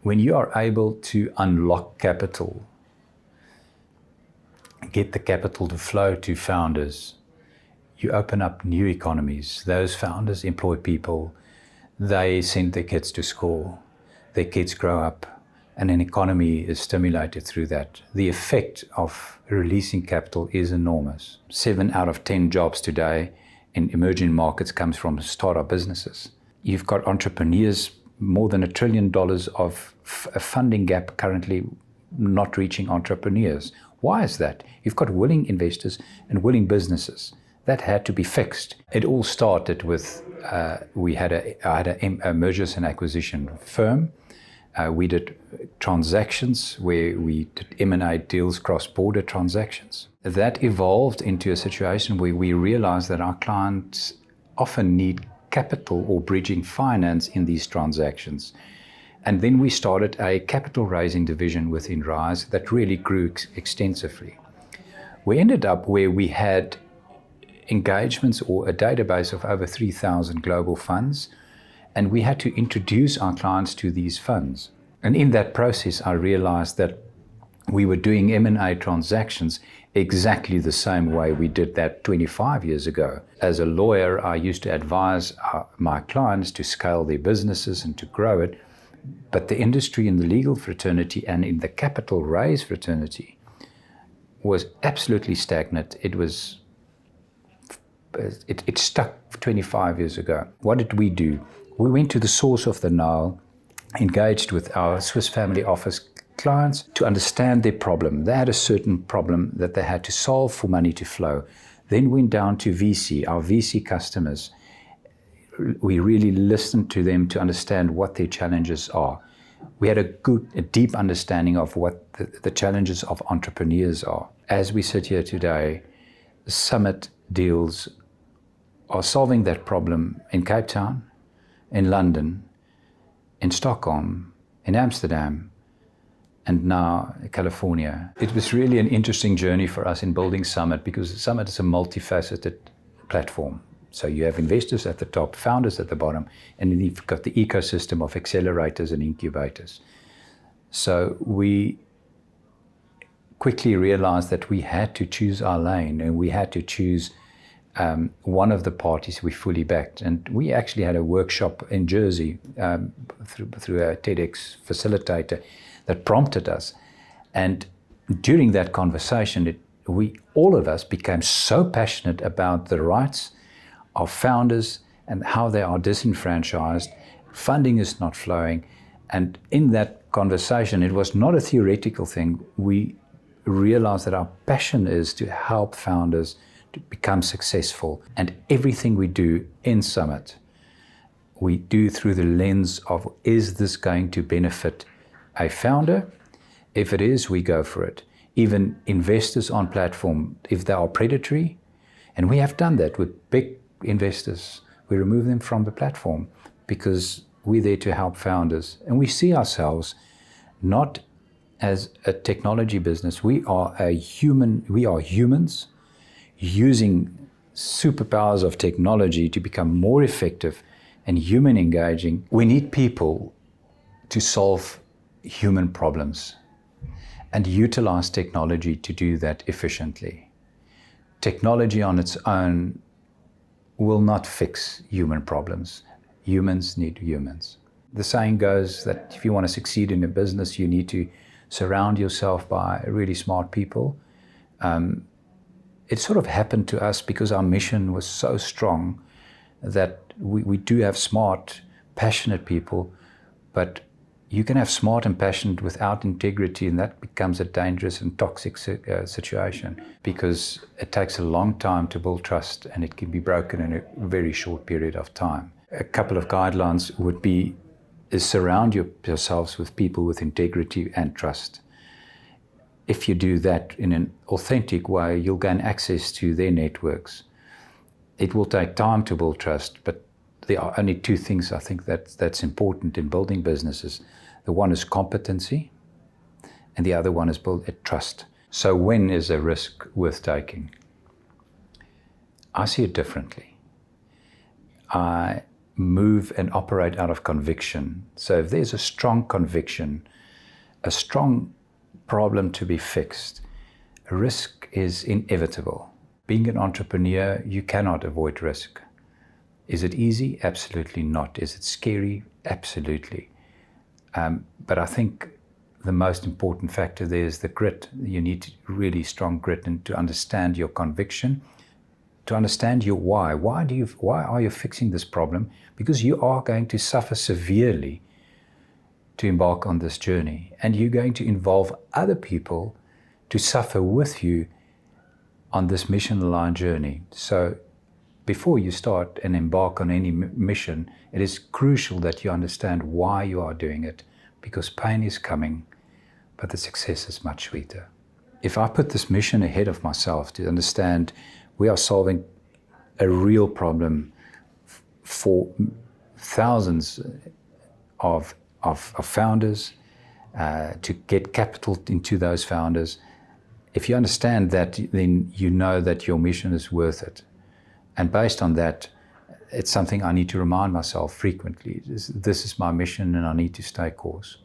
When you are able to unlock capital, get the capital to flow to founders, you open up new economies. Those founders employ people, they send their kids to school, their kids grow up, and an economy is stimulated through that. The effect of releasing capital is enormous. 7 out of 10 jobs today in emerging markets comes from startup businesses. You've got entrepreneurs, more than $1 trillion of a funding gap currently not reaching entrepreneurs. Why is that? You've got willing investors and willing businesses. That had to be fixed. It all started with, I had a mergers and acquisition firm. We did transactions where we did M&A deals, cross-border transactions. That evolved into a situation where we realized that our clients often need capital or bridging finance in these transactions. And then we started a capital raising division within Rise that really grew extensively. We ended up where we had engagements or a database of over 3,000 global funds, and we had to introduce our clients to these funds. And in that process, I realized that we were doing M&A transactions exactly the same way we did that 25 years ago. As a lawyer, I used to advise my clients to scale their businesses and to grow it. But the industry in the legal fraternity and in the capital raise fraternity was absolutely stagnant. It stuck 25 years ago. What did we do? We went to the source of the Nile, engaged with our Swiss Family Office clients to understand their problem. They had a certain problem that they had to solve for money to flow. Then went down to VC, our VC customers. We really listened to them to understand what their challenges are. We had a deep understanding of what the challenges of entrepreneurs are. As we sit here today, Summit deals are solving that problem in Cape Town, in London, in Stockholm, in Amsterdam, and now California. It was really an interesting journey for us in building Summit because Summit is a multifaceted platform. So you have investors at the top, founders at the bottom, and then you've got the ecosystem of accelerators and incubators. So we quickly realized that we had to choose our lane and we had to choose one of the parties we fully backed. And we actually had a workshop in Jersey through a TEDx facilitator that prompted us. And during that conversation, all of us became so passionate about the rights of founders and how they are disenfranchised. Funding is not flowing. And in that conversation, it was not a theoretical thing. We realized that our passion is to help founders to become successful. And everything we do in Summit, we do through the lens of, is this going to benefit a founder? If it is, we go for it. Even investors on platform, if they are predatory, and we have done that with big investors, we remove them from the platform because we're there to help founders. And we see ourselves not as a technology business. We are humans using superpowers of technology to become more effective and human engaging. We need people to solve human problems and utilize technology to do that efficiently. Technology on its own will not fix human problems. Humans need humans. The saying goes that if you want to succeed in a business, you need to surround yourself by really smart people. It sort of happened to us because our mission was so strong that we do have smart, passionate people, but you can have smart and passionate without integrity, and that becomes a dangerous and toxic situation because it takes a long time to build trust and it can be broken in a very short period of time. A couple of guidelines would be is surround yourselves with people with integrity and trust. If you do that in an authentic way, you'll gain access to their networks. It will take time to build trust, but there are only two things I think that's important in building businesses. The one is competency, and the other one is build trust. So when is a risk worth taking? I see it differently. I move and operate out of conviction. So if there's a strong conviction, a strong problem to be fixed, risk is inevitable. Being an entrepreneur, you cannot avoid risk. Is it easy? Absolutely not. Is it scary? Absolutely. But I think the most important factor there is the grit. You need really strong grit, and to understand your conviction, to understand your why. Why are you fixing this problem? Because you are going to suffer severely to embark on this journey, and you're going to involve other people to suffer with you on this mission-aligned journey. So before you start and embark on any mission, it is crucial that you understand why you are doing it, because pain is coming, but the success is much sweeter. If I put this mission ahead of myself to understand we are solving a real problem for thousands of founders, to get capital into those founders, if you understand that, then you know that your mission is worth it. And based on that, it's something I need to remind myself frequently. This is my mission, and I need to stay course.